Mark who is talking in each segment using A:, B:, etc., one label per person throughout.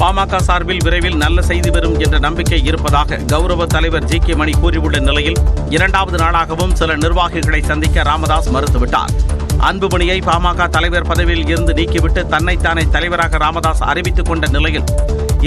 A: பாமக சார்பில் விரைவில் நல்ல செய்தி வரும் என்ற நம்பிக்கை இருப்பதாக கௌரவ தலைவர் ஜி.கே. மணி கூறியுள்ள நிலையில் 2வது நாளாகவும் சில நிர்வாகிகளை சந்திக்க ராமதாஸ் மறுத்துவிட்டார். அன்புமணியை பாமக தலைவர் பதவியில் இருந்து நீக்கிவிட்டு தன்னைத்தானே தலைவராக ராமதாஸ் அறிவித்துக் கொண்ட நிலையில்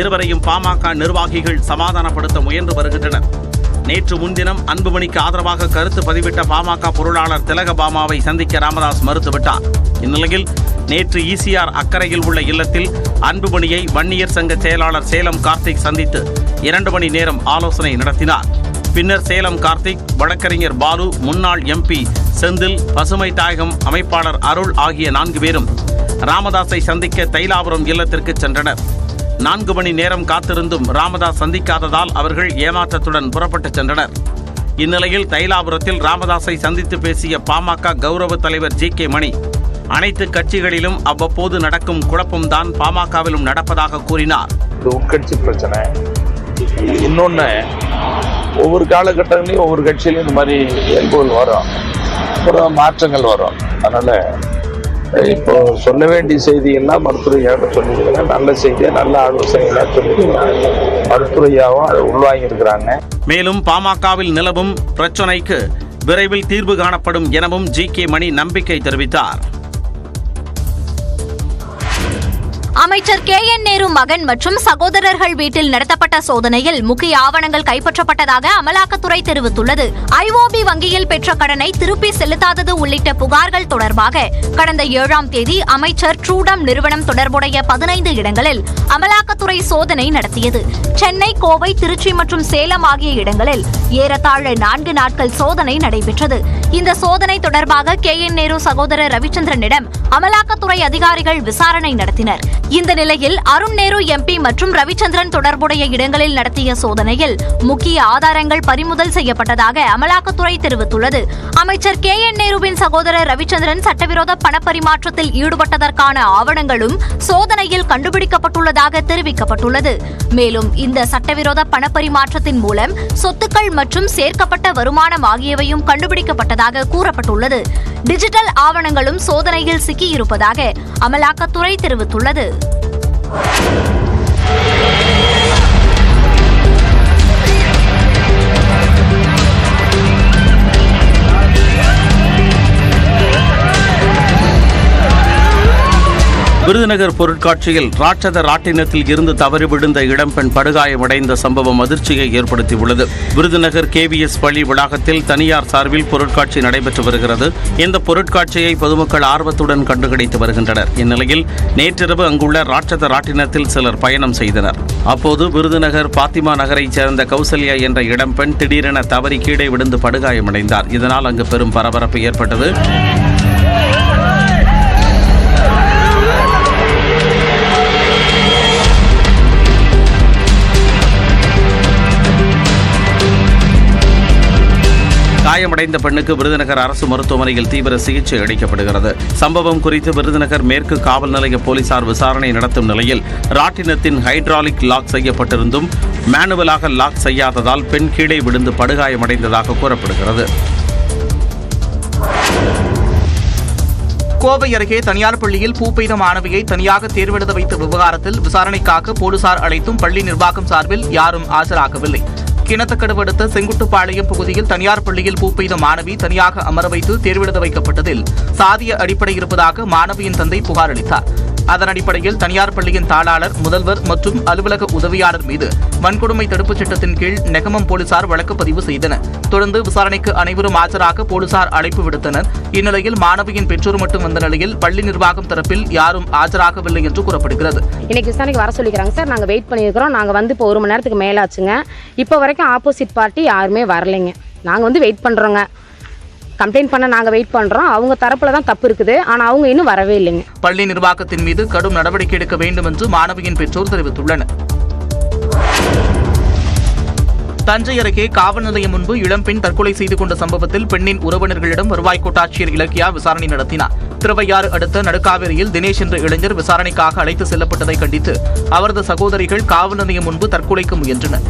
A: இருவரையும் பாமக நிர்வாகிகள் சமாதானப்படுத்த முயன்று வருகின்றனர். நேற்று முன்தினம் அன்புமணிக்கு ஆதரவாக கருத்து பதிவிட்ட பாமக பொருளாளர் திலகபாமாவை சந்திக்க ராமதாஸ் மறுத்துவிட்டார். இந்நிலையில் நேற்று ஈசிஆர் அக்கரையில் உள்ள இல்லத்தில் அன்புமணியை வன்னியர் சங்க செயலாளர் சேலம் கார்த்திக் சந்தித்து 2 மணி நேரம் ஆலோசனை நடத்தினார். பின்னர் சேலம் கார்த்திக், வழக்கறிஞர் பாலு, முன்னாள் MP செந்தில், பசுமை தாயகம் அமைப்பாளர் அருள் ஆகிய 4 பேரும் ராமதாஸை சந்திக்க தைலாபுரம் இல்லத்திற்கு சென்றனர். 4 மணி நேரம் காத்திருந்தும் ராமதாஸ் சந்திக்காததால் அவர்கள் ஏமாற்றத்துடன் புறப்பட்டு சென்றனர். இந்நிலையில் தைலாபுரத்தில் ராமதாஸை சந்தித்து பேசிய பாமக கௌரவ தலைவர் ஜி.கே. மணி, அனைத்து கட்சிகளிலும் அவ்வப்போது நடக்கும் குழப்பம்தான் பாமகவிலும் நடப்பதாக கூறினார்.
B: உட்கட்சி பிரச்சனை, இன்னொன்று ஒவ்வொரு காலகட்டங்களையும் ஒவ்வொரு கட்சியிலையும் இந்த மாதிரி இயல்புகள் வரும், அப்புறம் மாற்றங்கள் வரும். அதனால இப்போ சொல்ல வேண்டிய செய்தியெல்லாம் மருத்துவரையாக சொல்லியிருக்கிறேன். நல்ல செய்தியை நல்ல ஆலோசனைகளாக சொல்லியிருக்கிறாங்க. மருத்துவரையாவும் அதை உள்வாங்கி இருக்கிறாங்க.
A: மேலும் பாமகவில் நிலவும் பிரச்சினைக்கு விரைவில் தீர்வு காணப்படும் எனவும் ஜி.கே. மணி நம்பிக்கை தெரிவித்தார்.
C: அமைச்சர் KN நேரு மகன் மற்றும் சகோதரர்கள் வீட்டில் நடத்தப்பட்ட சோதனையில் முக்கிய ஆவணங்கள் கைப்பற்றப்பட்டதாக அமலாக்கத்துறை தெரிவித்துள்ளது. IOB வங்கியில் பெற்ற கடனை திருப்பி செலுத்தாதது உள்ளிட்ட புகார்கள் தொடர்பாக கடந்த 7ஆம் தேதி அமைச்சர் ட்ரூடம் நிறுவனம் தொடர்புடைய 15 இடங்களில் அமலாக்கத்துறை சோதனை நடத்தியது. சென்னை, கோவை, திருச்சி மற்றும் சேலம் ஆகிய இடங்களில் ஏறத்தாழ 4 நாட்கள் சோதனை நடைபெற்றது. இந்த சோதனை தொடர்பாக KN நேரு சகோதரர் ரவிச்சந்திரனிடம் அமலாக்கத்துறை அதிகாரிகள் விசாரணை நடத்தினர். இந்த நிலையில் அருண் நேரு MP மற்றும் ரவிச்சந்திரன் தொடர்புடைய இடங்களில் நடத்திய சோதனையில் முக்கிய ஆதாரங்கள் பறிமுதல் செய்யப்பட்டதாக அமலாக்கத்துறை தெரிவித்துள்ளது. அமைச்சர் KN நேருவின் சகோதரர் ரவிச்சந்திரன் சட்டவிரோத பணப்பரிமாற்றத்தில் ஈடுபட்டதற்கான ஆவணங்களும் சோதனையில் கண்டுபிடிக்கப்பட்டுள்ளதாக தெரிவிக்கப்பட்டுள்ளது. மேலும் இந்த சட்டவிரோத பணப்பரிமாற்றத்தின் மூலம் சொத்துக்கள் மற்றும் சேர்க்கப்பட்ட வருமானம் ஆகியவையும் கண்டுபிடிக்கப்பட்டதாக கூறப்பட்டுள்ளது. டிஜிட்டல் ஆவணங்களும் சோதனையில் சிக்கியிருப்பதாக அமலாக்கத்துறை தெரிவித்துள்ளது.
A: விருதுநகர் பொருட்காட்சியில் ராட்சத ராட்டினத்தில் இருந்து தவறி விழுந்த இளம்பெண் படுகாயமடைந்த சம்பவம் அதிர்ச்சியை ஏற்படுத்தியுள்ளது. விருதுநகர் KVS பள்ளி வளாகத்தில் தனியார் சார்பில் பொருட்காட்சி நடைபெற்று வருகிறது. இந்த பொருட்காட்சியை பொதுமக்கள் ஆர்வத்துடன் கண்டுகளித்து வருகின்றனர். இந்நிலையில் நேற்றிரவு அங்குள்ள ராட்சத ராட்டினத்தில் சிலர் பயணம் செய்தனர். அப்போது விருதுநகர் பாத்திமா நகரைச் சேர்ந்த கௌசல்யா என்ற இளம்பெண் திடீரென தவறி கீழே விழுந்து படுகாயமடைந்தார். இதனால் அங்கு பெரும் பரபரப்பு ஏற்பட்டது. காயமடைந்த பெண்ணுக்கு விருதுநகர் அரசு மருத்துவமனையில் தீவிர சிகிச்சை அளிக்கப்படுகிறது. சம்பவம் குறித்து விருதுநகர் மேற்கு காவல் நிலைய போலீசார் விசாரணை நடத்தும் நிலையில் ராட்டினத்தின் ஹைட்ராலிக் லாக் செய்யப்பட்டிருந்தும் மேனுவலாக லாக் செய்யாததால் பெண் கீழே விழுந்து படுகாயமடைந்ததாக கூறப்படுகிறது.
D: கோவை அருகே தனியார் பள்ளியில் பூ பெய்த மாணவியை தனியாக தேர்வெழுத வைத்த விவகாரத்தில் விசாரணைக்காக போலீசார் அழைத்தும் பள்ளி நிர்வாகம் சார்பில் யாரும் ஆஜராகவில்லை. கிணத்துக்கடவு அடுத்த செங்குட்டுப்பாளையம் பகுதியில் தனியார் பள்ளியில் பூ பெய்த மாணவி தனியாக அமர வைத்து தேர்வெழுத வைக்கப்பட்டதில் சாதிய அடிப்படை இருப்பதாக மாணவியின் தந்தை புகார் அளித்தார். அதன் அடிப்படையில் தனியார் பள்ளியின் தாளாளர், முதல்வர் மற்றும் அலுவலக உதவியாளர் மீது வன்கொடுமை தடுப்புச் சட்டத்தின் கீழ் நெகமம் போலீசார் வழக்கு பதிவு செய்தனர். தொடர்ந்து விசாரணைக்கு அனைவரும் ஆஜராக போலீசார் அழைப்பு விடுத்தனர். இந்நிலையில் மாணவியின் பெற்றோர் மட்டும் வந்த நிலையில் பள்ளி நிர்வாகம் தரப்பில் யாரும் ஆஜராகவில்லை என்று கூறப்படுகிறது.
E: இன்னைக்கு விசாரணைக்கு வர சொல்லிக்கிறாங்க சார். நாங்கள் வெயிட் பண்ணியிருக்கிறோம். நாங்கள் வந்து இப்போ 1 மணி நேரத்துக்கு மேலாச்சுங்க. இப்போ வரைக்கும் ஆப்போசிட் பார்ட்டி யாருமே வரலைங்க. நாங்கள் வந்து வெயிட் பண்ணுறோங்க. கம்ப்ளைண்ட் பண்ண நாங்கள் வெயிட் பண்ணுறோம். அவங்க தரப்புல தான் தப்பு இருக்குது. ஆனால் அவங்க இன்னும் வரவே இல்லைங்க.
D: பள்ளி நிர்வாகத்தின் மீது கடும் நடவடிக்கை எடுக்க வேண்டும் என்று மாணவியின் பெற்றோர் தெரிவித்துள்ளனர். தஞ்சை அருகே காவல் நிலையம் முன்பு இளம்பெண் தற்கொலை செய்து கொண்ட சம்பவத்தில் பெண்ணின் உறவினர்களிடம் வருவாய் கோட்டாட்சியர் இலக்கியா விசாரணை நடத்தினார். திருவையாறு அடுத்த நடுக்காவேரியில் தினேஷ் என்ற இளைஞர் விசாரணைக்காக அழைத்து செல்லப்பட்டதை கண்டித்து அவரது சகோதரிகள் காவல் நிலையம் முன்பு தற்கொலைக்கு முயன்றனர்.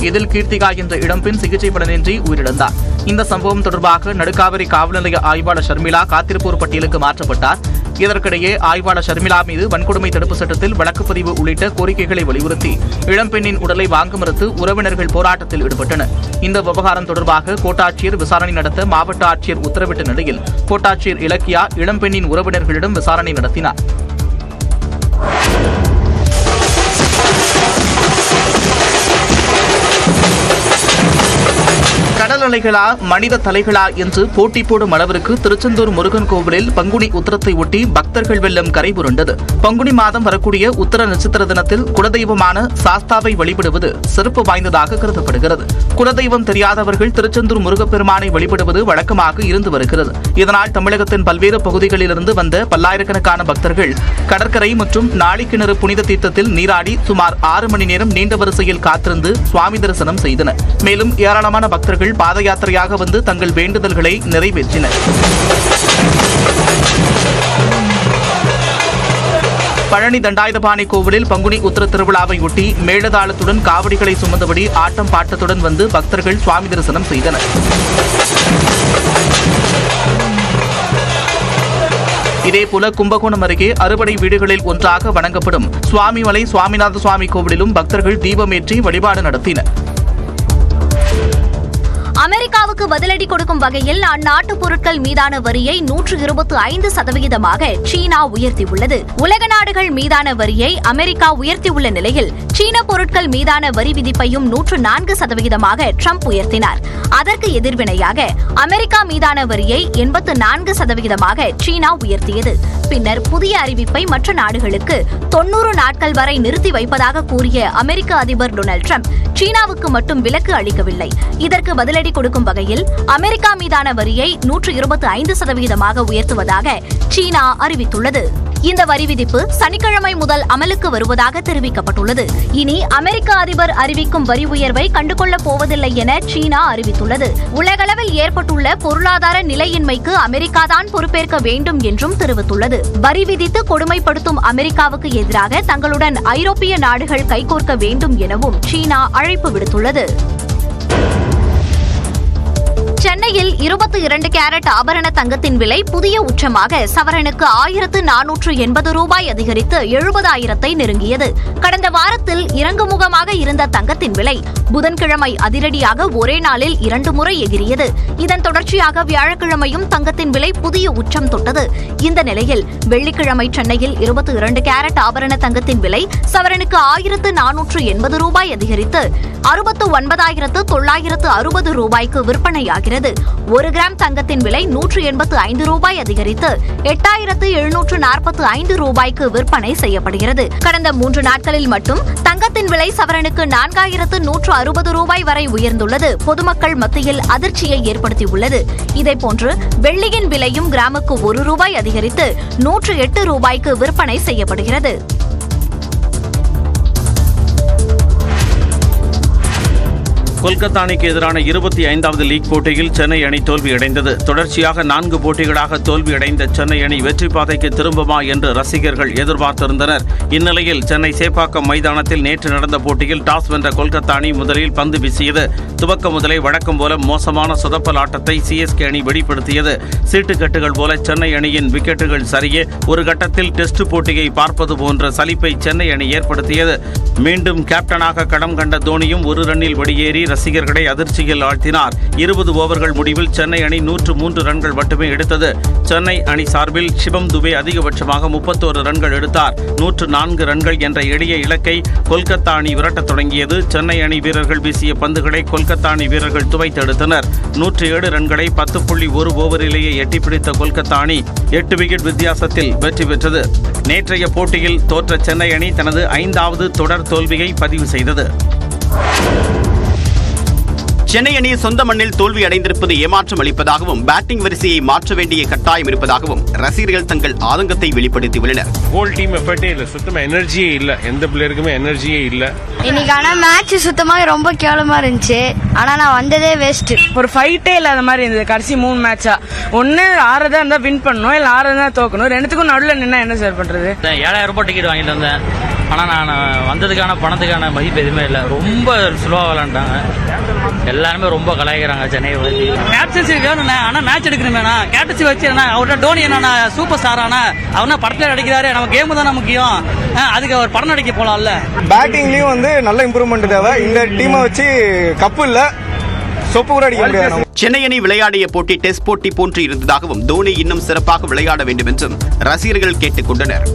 D: இதில் கீர்த்திகா என்ற இளம்பெண் சிகிச்சை பலனின்றி உயிரிழந்தார். இந்த சம்பவம் தொடர்பாக நடுக்காவிரி காவல் நிலைய ஆய்வாளர் ஷர்மிளா காத்திருப்போர் பட்டியலுக்கு மாற்றப்பட்டார். இதற்கிடையே ஆய்வாளர் ஷர்மிளா மீது வன்கொடுமை தடுப்பு சட்டத்தில் வழக்குப்பதிவு உள்ளிட்ட கோரிக்கைகளை வலியுறுத்தி இளம்பெண்ணின் உடலை வாங்க மறுத்து உறவினர்கள் போராட்டத்தில் ஈடுபட்டனர். இந்த விவகாரம் தொடர்பாக கோட்டாட்சியர் விசாரணை நடத்த மாவட்ட ஆட்சியர் உத்தரவிட்ட நிலையில் கோட்டாட்சியர் இலக்கியா இளம்பெண்ணின் உறவினர்களிடம் விசாரணை நடத்தினார். கடல் அலைகளா மனித தலைகளா என்று போட்டி போடும் அளவிற்கு திருச்செந்தூர் முருகன் கோவிலில் பங்குனி உத்திரத்தை ஒட்டி பக்தர்கள் வெள்ளம் கரை புரண்டது. பங்குனி மாதம் வரக்கூடிய உத்திர நட்சத்திர தினத்தில் குலதெய்வமான சாஸ்தாவை வழிபடுவது சிறப்பு வாய்ந்ததாக கருதப்படுகிறது. குலதெய்வம் தெரியாதவர்கள் திருச்செந்தூர் முருகப்பெருமானை வழிபடுவது வழக்கமாக இருந்து வருகிறது. இதனால் தமிழகத்தின் பல்வேறு பகுதிகளிலிருந்து வந்த பல்லாயிரக்கணக்கான பக்தர்கள் கடற்கரை மற்றும் நாளிக்கிணறு புனித தீர்த்தத்தில் நீராடி சுமார் 6 மணி நேரம் நீண்ட வரிசையில் காத்திருந்து சுவாமி தரிசனம் செய்தனர். மேலும் ஏராளமான பக்தர்கள் பாத யாத்திரையாக வந்து தங்கள் வேண்டுதல்களை நிறைவேற்றினர். பழனி தண்டாயுதபாணி கோவிலில் பங்குனி உத்திர திருவிழாவை ஒட்டி மேளதாளத்துடன் காவடிகளை சுமந்தபடி ஆட்டம் பாட்டத்துடன் வந்து பக்தர்கள் சுவாமி தரிசனம் செய்தனர். இதேபோல கும்பகோணம் அருகே அறுபடை வீடுகளில் ஒன்றாக வணங்கப்படும் சுவாமிமலை சுவாமிநாத சுவாமி கோவிலிலும் பக்தர்கள் தீபமேற்றி வழிபாடு நடத்தினர்.
C: அமெரிக்காவுக்கு பதிலடி கொடுக்கும் வகையில் அந்நாட்டு பொருட்கள் மீதான வரியை 125% சீனா உயர்த்தியுள்ளது. உலக நாடுகள் மீதான வரியை அமெரிக்கா உயர்த்தியுள்ள நிலையில் சீன பொருட்கள் மீதான வரி விதிப்பையும் 104% ட்ரம்ப் உயர்த்தினார். அதற்கு எதிர்வினையாக அமெரிக்கா மீதான வரியை 84% சீனா உயர்த்தியது. பின்னர் புதிய அறிவிப்பை மற்ற நாடுகளுக்கு 90 நாட்கள் வரை நிறுத்தி வைப்பதாக கூறிய அமெரிக்க அதிபர் டொனால்டு ட்ரம்ப் சீனாவுக்கு மட்டும் விலக்கு அளிக்கவில்லை. இதற்கு பதிலடி கொடுக்கும் வகையில் அமெரிக்கா மீதான வரியை 125% உயர்த்துவதாக சீனா அறிவித்துள்ளது. இந்த வரி விதிப்பு சனிக்கிழமை முதல் அமலுக்கு வருவதாக தெரிவிக்கப்பட்டுள்ளது. இனி அமெரிக்க அதிபர் அறிவிக்கும் வரி உயர்வை கண்டுகொள்ளப் போவதில்லை என சீனா அறிவித்துள்ளது. உலகளவில் ஏற்பட்டுள்ள பொருளாதார நிலையின்மைக்கு அமெரிக்காதான் பொறுப்பேற்க வேண்டும் என்றும் தெரிவித்துள்ளது. வரி விதித்து கொடுமைப்படுத்தும் அமெரிக்காவுக்கு எதிராக தங்களுடன் ஐரோப்பிய நாடுகள் கைகோர்க்க வேண்டும் எனவும் சீனா அழைப்பு விடுத்துள்ளது. சென்னையில் 22 கேரட் ஆபரண தங்கத்தின் விலை புதிய உச்சமாக சவரனுக்கு 1480 ரூபாய் அதிகரித்து 70,000-ஐ நெருங்கியது. கடந்த வாரத்தில் இறங்குமுகமாக இருந்த தங்கத்தின் விலை புதன்கிழமை அதிரடியாக ஒரே நாளில் 2 முறை எகிரியது. இதன் தொடர்ச்சியாக வியாழக்கிழமையும் தங்கத்தின் விலை புதிய உச்சம் தொட்டது. இந்த நிலையில் வெள்ளிக்கிழமை சென்னையில் 22 கேரட் ஆபரண தங்கத்தின் விலை சவரனுக்கு 1480 ரூபாய் அதிகரித்து 69,960 ரூபாய்க்கு விற்பனையாகிறது. 1 கிராம் தங்கத்தின் விலை 185 ரூபாய் அதிகரித்து 8,745 ரூபாய்க்கு விற்பனை செய்யப்படுகிறது. கடந்த 3 நாட்களில் மட்டும் தங்கத்தின் விலை சவரனுக்கு 4,160 ரூபாய் வரை உயர்ந்துள்ளது பொதுமக்கள் மத்தியில் அதிர்ச்சியை ஏற்படுத்தியுள்ளது. இதேபோன்று வெள்ளியின் விலையும் கிராமுக்கு 1 ரூபாய் அதிகரித்து 108 ரூபாய்க்கு விற்பனை செய்யப்படுகிறது.
A: கொல்கத்தா அணிக்கு எதிரான 25வது லீக் போட்டியில் சென்னை அணி தோல்வியடைந்தது. தொடர்ச்சியாக 4 போட்டிகளாக தோல்வியடைந்த சென்னை அணி வெற்றி பாதைக்கு திரும்புமா என்று ரசிகர்கள் எதிர்பார்த்திருந்தனர். இந்நிலையில் சென்னை சேப்பாக்கம் மைதானத்தில் நேற்று நடந்த போட்டியில் டாஸ் வென்ற கொல்கத்தா அணி முதலில் பந்து வீசியது. துவக்க முதலே வழக்கம் போல மோசமான சொதப்பல் ஆட்டத்தை சிஎஸ்கே அணி வெளிப்படுத்தியது. சீட்டுக்கட்டுகள் போல சென்னை அணியின் விக்கெட்டுகள் சரிய ஒரு கட்டத்தில் டெஸ்ட் போட்டியை பார்ப்பது போன்ற சலிப்பை சென்னை அணி ஏற்படுத்தியது. மீண்டும் கேப்டனாக களம் கண்ட தோனியும் ஒரு ரன்னில் வெளியேறி ரசிகர்களை அதிர்ச்சியில் ஆழ்த்தினார். 20 ஓவர்கள் முடிவில் சென்னை அணி 103 ரன்கள் மட்டுமே எடுத்தது. சென்னை அணி சார்பில் சிவம் துபே அதிகபட்சமாக 31 ரன்கள் எடுத்தார். 104 ரன்கள் என்ற எளிய இலக்கை கொல்கத்தா அணி விரட்டத் தொடங்கியது. சென்னை அணி வீரர்கள் வீசிய பந்துகளை கொல்கத்தா அணி வீரர்கள் துவைத்தெடுத்தனர். 107 ரன்களை 10.1 ஓவரிலேயே எட்டிப்பிடித்த கொல்கத்தா அணி 8 விக்கெட் வித்தியாசத்தில் வெற்றி பெற்றது. நேற்றைய போட்டியில் தோற்ற சென்னை அணி தனது 5வது தொடர் தோல்வியை பதிவு செய்தது.
F: சென்னை அணி சொந்த மண்ணில் தோல்வி அடைந்திருப்பது ஏமாற்றம் அளிப்பதாகவும் பேட்டிங் வரிசையை மாற்ற வேண்டிய கட்டாயம் இருப்பதாகவும் ரசிகர்கள் தங்கள் ஆதங்கத்தை வெளிப்படுத்தியுள்ளனர்.
G: ஹோல் டீம் எஃபர்ட்டே இல்லை, சுத்தமாக எனர்ஜியே இல்லை, எந்த பிளேயருக்குமே எனர்ஜியே இல்லை.
H: இன்னைக்கான மேட்ச் சுத்தமாக ரொம்ப கேவலமா இருந்துச்சு. ஆனா நான் வந்ததே வேஸ்ட்.
I: ஒரு ஃபைட்டே இல்லாத மாதிரி இருந்தது. கடைசி 3 மேட்சா ஒன்னு ஆறதா இருந்தா வின் பண்ணணும், இல்ல ஆறதா தோக்கணும். ரெண்டுத்துக்கும் நடுவில் நின்னா என்ன சார் பண்றது?
J: 7,000 ரூபாய் டிக்கெட் வாங்கிட்டு வந்தேன். ஆனால் நான் வந்ததுக்கான பணத்துக்கான மதிப்பு எதுவுமே இல்லை. ரொம்ப ஸ்லோவாக விளாண்டாங்க. எல்லாருமே ரொம்ப கலாய்க்கிறாங்க சென்னையை பற்றி.
I: கேப்டன்சி வேணும்ண்ணே, ஆனால் மேட்ச் எடுக்கணுமேண்ணா. கேப்டன்சி வச்சு அவர்கிட்ட டோனி என்னண்ணா சூப்பர் ஸ்டாரானா, அவனா படத்தில் நடிக்கிறாரு. நம்ம கேமு தானே முக்கியம். அதுக்கு அவர் படம் நடிக்க போகலாம்ல.
K: பேட்டிங்லேயும் வந்து நல்ல இம்ப்ரூவ்மெண்ட் தேவை. இந்த டீமை வச்சு கப்பு இல்லை, சொப்பு கூட அடிக்க முடியாது.
F: சென்னை அணி விளையாடிய போட்டி டெஸ்ட் போட்டி போன்று இருந்ததாகவும் தோனி இன்னும் சிறப்பாக விளையாட வேண்டும் என்றும் ரசிகர்கள் கேட்டுக் கொண்டனர்.